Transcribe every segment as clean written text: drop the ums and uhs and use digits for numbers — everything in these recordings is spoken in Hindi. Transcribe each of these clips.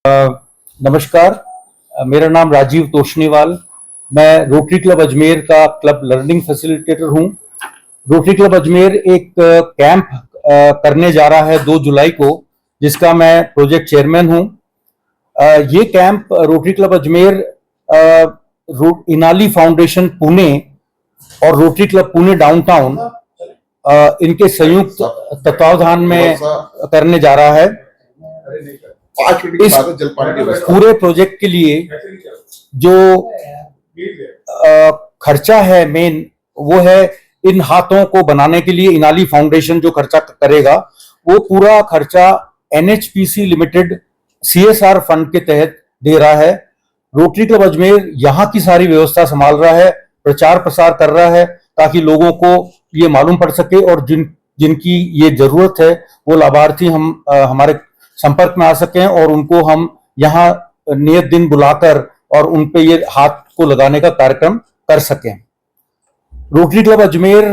नमस्कार। मेरा नाम राजीव तोशनीवाल। मैं रोटरी क्लब अजमेर का क्लब लर्निंग फैसिलिटेटर हूं। रोटरी क्लब अजमेर एक कैंप करने जा रहा है 2 जुलाई को, जिसका मैं प्रोजेक्ट चेयरमैन हूं। ये camp Rotary Club Ajmer, Inali foundation Pune और रोटरी क्लब पुणे डाउनटाउन इनके संयुक्त तत्वावधान में करने जा रहा है। इस पूरे प्रोजेक्ट के लिए जो खर्चा है मेन, वो है इन हाथों को बनाने के लिए इनाली फाउंडेशन जो खर्चा करेगा, वो पूरा खर्चा एनएचपीसी लिमिटेड सीएसआर फंड के तहत दे रहा है। रोटरी क्लब अजमेर यहाँ की सारी व्यवस्था संभाल रहा है, प्रचार प्रसार कर रहा है, ताकि लोगों को ये मालूम पड़ सके और जिनकी ये जरूरत है वो लाभार्थी हमारे संपर्क में आ सकें और उनको हम यहाँ नियत दिन बुलाकर और उन पे ये हाथ को लगाने का कार्यक्रम कर सकें। रोटरी क्लब अजमेर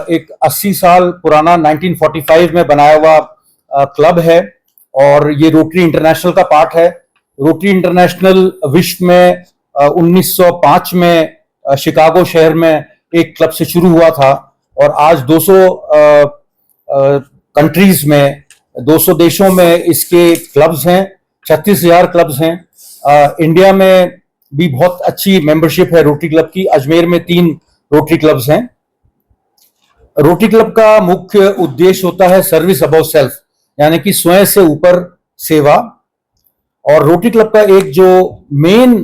एक 80 साल पुराना 1945 में बनाया हुआ क्लब है और ये रोटरी इंटरनेशनल का पार्ट है। रोटरी इंटरनेशनल विश्व में 1905 में शिकागो शहर में एक क्लब से शुरू हुआ था और आज 200 कंट्रीज में, 200 देशों में इसके क्लब्स हैं। 36,000 क्लब्स हैं। इंडिया में भी बहुत अच्छी मेंबरशिप है रोटरी क्लब की। अजमेर में 3 रोटरी क्लब्स हैं। रोटरी क्लब का मुख्य उद्देश्य होता है सर्विस अबव सेल्फ, यानी कि स्वयं से ऊपर सेवा। और रोटरी क्लब का एक जो मेन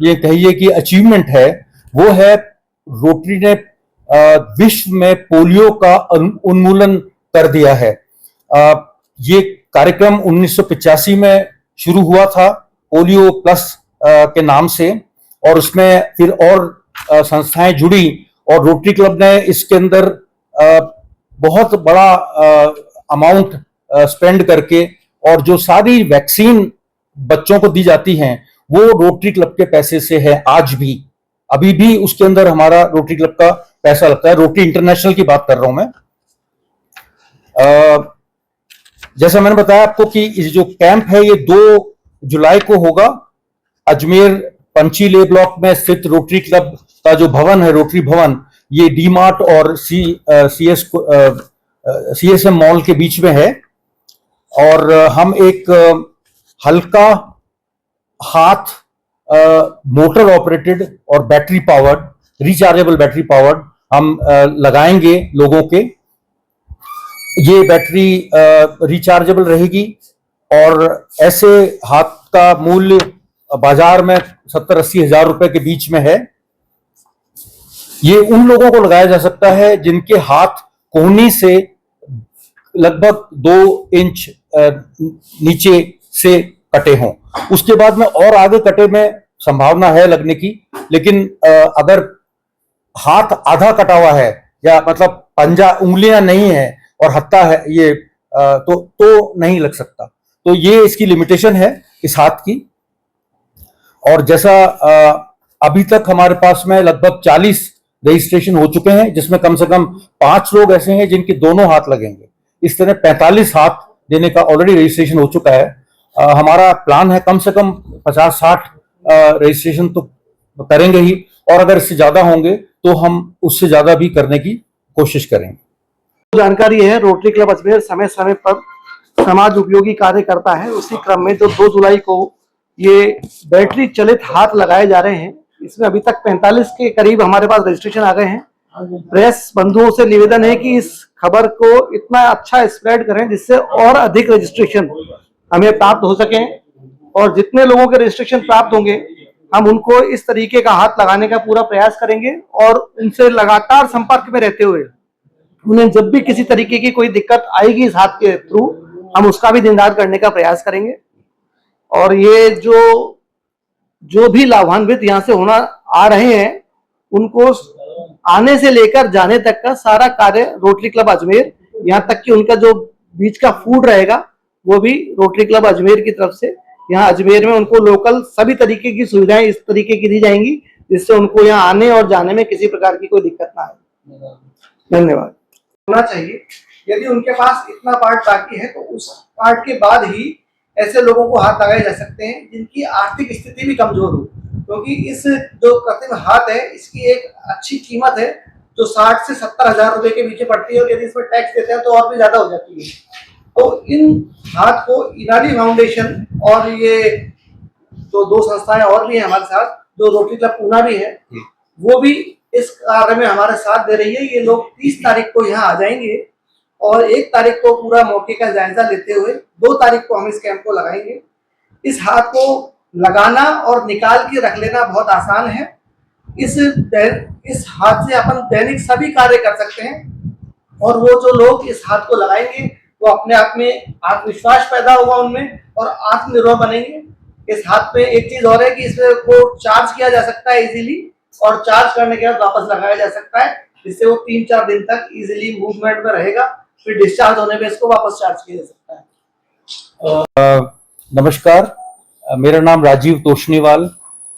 ये कहिए कि अचीवमेंट है, वो है रोटरी ने विश्व में पोलियो का उन्मूलन कर दिया है। ये कार्यक्रम 1985 में शुरू हुआ था पोलियो प्लस के नाम से, और उसमें फिर और संस्थाएं जुड़ी और रोटरी क्लब ने इसके अंदर बहुत बड़ा अमाउंट स्पेंड करके, और जो सारी वैक्सीन बच्चों को दी जाती हैं वो रोटरी क्लब के पैसे से है। आज भी, अभी भी उसके अंदर हमारा रोटरी क्लब का पैसा लगता है। रोटरी इंटरनेशनल की बात कर रहा हूं मैं। जैसा मैंने बताया आपको कि इस जो कैंप है ये 2 जुलाई को होगा। अजमेर पंचीले ब्लॉक में स्थित रोटरी क्लब का जो भवन है, रोटरी भवन, ये डी मार्ट और सीएसएम मॉल के बीच में है। और हम एक हल्का हाथ मोटर ऑपरेटेड और battery powered, rechargeable battery powered हम लगाएंगे लोगों के। ये बैटरी रिचार्जेबल रहेगी और ऐसे हाथ का मूल्य बाजार में 70-80 हजार रुपए के बीच में है। ये उन लोगों को लगाया जा सकता है जिनके हाथ कोहनी से लगभग 2 इंच नीचे से कटे हों। उसके बाद में और आगे कटे में संभावना है लगने की, लेकिन अगर हाथ आधा कटा हुआ है या मतलब पंजा, उंगलियां नहीं है और हत्था है, ये तो नहीं लग सकता। तो ये इसकी लिमिटेशन है इस हाथ की। और जैसा अभी तक हमारे पास में लगभग 40 रजिस्ट्रेशन हो चुके हैं, जिसमें कम से कम 5 लोग ऐसे हैं जिनके दोनों हाथ लगेंगे। इस तरह 45 हाथ देने का ऑलरेडी रजिस्ट्रेशन हो चुका है। हमारा प्लान है कम से कम 50-60 रजिस्ट्रेशन तो करेंगे ही, और अगर इससे ज्यादा होंगे तो हम उससे ज्यादा भी करने की कोशिश करेंगे। जानकारी है, रोटरी क्लब अजमेर समय समय पर समाज उपयोगी कार्य करता है। उसी क्रम में जो 2 जुलाई को ये बैटरी चलित हाथ लगाए जा रहे हैं, इसमें अभी तक 45 के करीब हमारे पास रजिस्ट्रेशन आ गए हैं। प्रेस बंधुओं से निवेदन है कि इस खबर को इतना अच्छा स्प्रेड करें जिससे और अधिक रजिस्ट्रेशन हमें प्राप्त हो सके, और जितने लोगों के रजिस्ट्रेशन प्राप्त होंगे हम उनको इस तरीके का हाथ लगाने का पूरा प्रयास करेंगे, और उनसे लगातार संपर्क में रहते हुए उन्हें जब भी किसी तरीके की कोई दिक्कत आएगी इस हाथ के थ्रू, हम उसका भी निदान करने का प्रयास करेंगे। और ये जो भी लाभान्वित यहाँ से होना आ रहे हैं, उनको आने से लेकर जाने तक का सारा कार्य रोटरी क्लब अजमेर, यहाँ तक कि उनका जो बीच का फूड रहेगा वो भी रोटरी क्लब अजमेर की तरफ से यहाँ अजमेर में उनको लोकल सभी तरीके की सुविधाएं इस तरीके की दी जाएंगी जिससे उनको यहाँ आने और जाने में किसी प्रकार की कोई दिक्कत ना आए। धन्यवाद। होना चाहिए, यदि उनके पास इतना पार्ट बाकी है तो उस पार्ट के बाद ही ऐसे लोगों को हाथ लगाए जा सकते हैं जिनकी आर्थिक स्थिति भी कमजोर हो, क्योंकि इस जो कृत्रिम हाथ है इसकी एक अच्छी कीमत है जो 60 से 70 हजार रुपए के बीच पड़ती है, और यदि इसमें टैक्स देते हैं तो और भी ज्यादा हो जाती है। तो इन हाथ को इनाली फाउंडेशन और ये जो दो संस्थाएं और भी हैं हमारे साथ, जो रोटरी क्लब पूना भी है, वो भी इस कार्य में हमारा साथ दे रही है। ये लोग 30 तारीख को यहाँ आ जाएंगे और 1 तारीख को पूरा मौके का जायजा लेते हुए 2 तारीख को हम इस कैंप को लगाएंगे। इस हाथ को लगाना और निकाल के रख लेना बहुत आसान है। इस हाथ से अपन दैनिक सभी कार्य कर सकते हैं, और वो जो लोग इस हाथ को लगाएंगे वो अपने आप में आत्मविश्वास पैदा होगा उनमें और आत्मनिर्भर बनेंगे। इस हाथ में एक चीज और है कि इसमें को चार्ज किया जा सकता है इजीली, और चार्ज करने के बाद वापस लगाया जा सकता है, जिससे वो 3-4 दिन तक इजीली मूवमेंट में रहेगा। फिर डिस्चार्ज होने पे इसको वापस चार्ज किया जा सकता है। नमस्कार, मेरा नाम राजीव तोशनीवाल,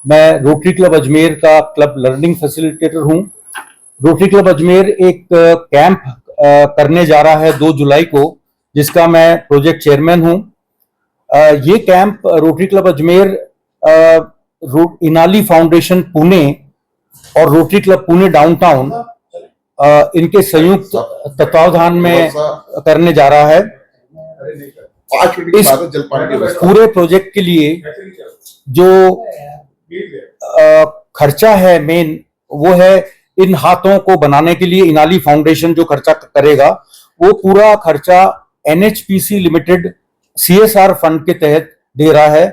मैं रोटरी क्लब अजमेर का क्लब लर्निंग फैसिलिटेटर हूं। रोटरी क्लब अजमेर एक कैंप करने जा रहा है 2 जुलाई को, जिसका मैं प्रोजेक्ट चेयरमैन हूं। ये camp Rotary Club Ajmer, Inali foundation Pune और रोटरी क्लब पुणे डाउनटाउन इनके संयुक्त तत्वावधान में करने जा रहा है। इस पूरे प्रोजेक्ट के लिए जो खर्चा है मेन, वो है इन हाथों को बनाने के लिए इनाली फाउंडेशन जो खर्चा करेगा, वो पूरा खर्चा NHPC लिमिटेड CSR फंड के तहत दे रहा है।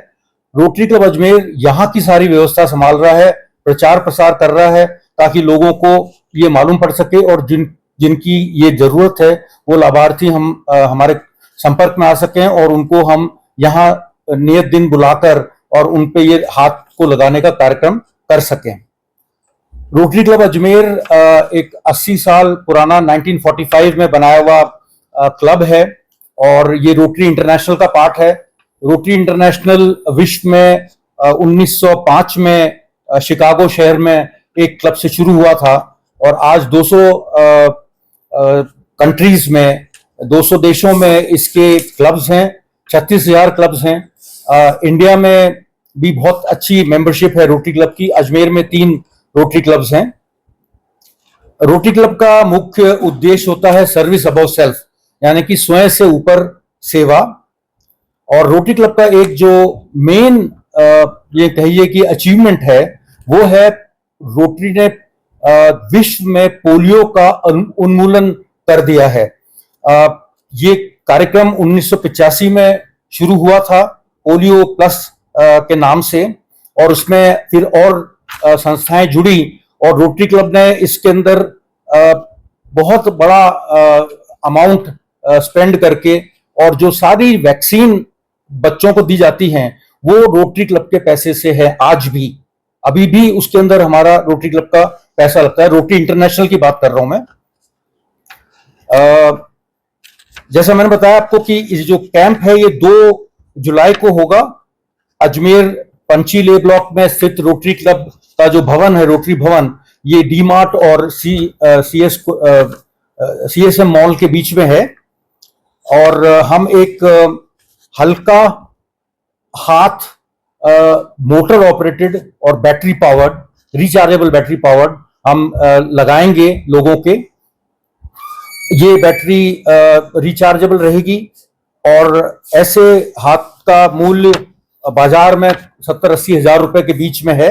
रोटरी क्लब अजमेर यहाँ की सारी व्यवस्था संभाल रहा है, प्रचार प्रसार कर रहा है, ताकि लोगों को ये मालूम पड़ सके और जिनकी ये जरूरत है वो लाभार्थी हमारे संपर्क में आ सकें और उनको हम यहाँ नियत दिन बुलाकर और उन पे ये हाथ को लगाने का कार्यक्रम कर सकें। रोटरी क्लब अजमेर एक 80 साल पुराना 1945 में बनाया हुआ क्लब है, और ये रोटरी इंटरनेशनल का पार्ट है। रोटरी इंटरनेशनल विश्व में 1905 में शिकागो शहर में एक क्लब से शुरू हुआ था, और आज 200 कंट्रीज में, 200 देशों में इसके क्लब्स हैं, 36,000 क्लब्स हैं। इंडिया में भी बहुत अच्छी मेंबरशिप है रोटरी क्लब की। अजमेर में 3 रोटरी क्लब्स हैं। रोटरी क्लब का मुख्य उद्देश्य होता है सर्विस अबव सेल्फ, यानी कि स्वयं से ऊपर सेवा। और रोटरी क्लब का एक जो मेन ये कहिए कि अचीवमेंट है, वो है रोटरी ने विश्व में पोलियो का उन्मूलन कर दिया है। ये कार्यक्रम 1985 में शुरू हुआ था पोलियो प्लस के नाम से, और उसमें फिर और संस्थाएं जुड़ी, और रोटरी क्लब ने इसके अंदर बहुत बड़ा अमाउंट स्पेंड करके, और जो सारी वैक्सीन बच्चों को दी जाती हैं वो रोटरी क्लब के पैसे से है। आज भी, अभी भी उसके अंदर हमारा रोटरी क्लब का पैसा लगता है। रोटरी इंटरनेशनल की बात कर रहा हूं मैं। जैसा मैंने बताया आपको कि इस जो कैंप है ये 2 जुलाई को होगा। अजमेर पंची ले ब्लॉक में स्थित रोटरी क्लब का जो भवन है, रोटरी भवन, ये डी मार्ट और CSM मॉल के बीच में है। और हम एक हल्का हाथ मोटर ऑपरेटेड और battery powered, rechargeable battery powered हम लगाएंगे लोगों के। ये बैटरी रिचार्जेबल रहेगी, और ऐसे हाथ का मूल्य बाजार में 70-80 हजार रुपए के बीच में है।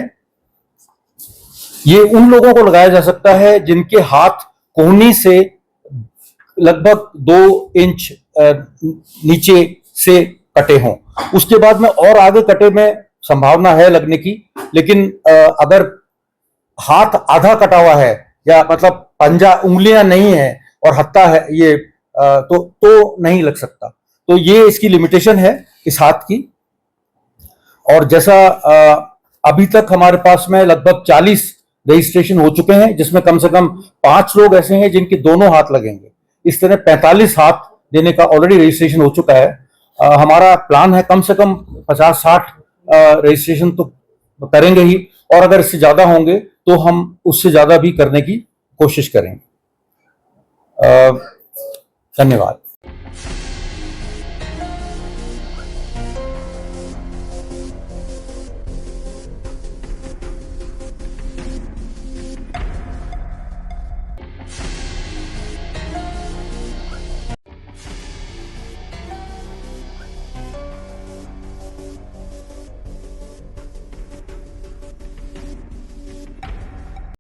ये उन लोगों को लगाया जा सकता है जिनके हाथ कोहनी से लगभग 2 इंच नीचे से कटे हों। उसके बाद में और आगे कटे में संभावना है लगने की, लेकिन अगर हाथ आधा कटा हुआ है, या मतलब पंजा, उंगलियां नहीं है और हत्था है, ये तो नहीं लग सकता। तो ये इसकी लिमिटेशन है इस हाथ की। और जैसा अभी तक हमारे पास में लगभग 40 रजिस्ट्रेशन हो चुके हैं, जिसमें कम से कम 5 लोग ऐसे हैं जिनके दोनों हाथ लगेंगे। इस तरह 45 हाथ देने का ऑलरेडी रजिस्ट्रेशन हो चुका है। हमारा प्लान है कम से कम 50-60 रजिस्ट्रेशन तो करेंगे ही, और अगर इससे ज्यादा होंगे तो हम उससे ज्यादा भी करने की कोशिश करेंगे। धन्यवाद।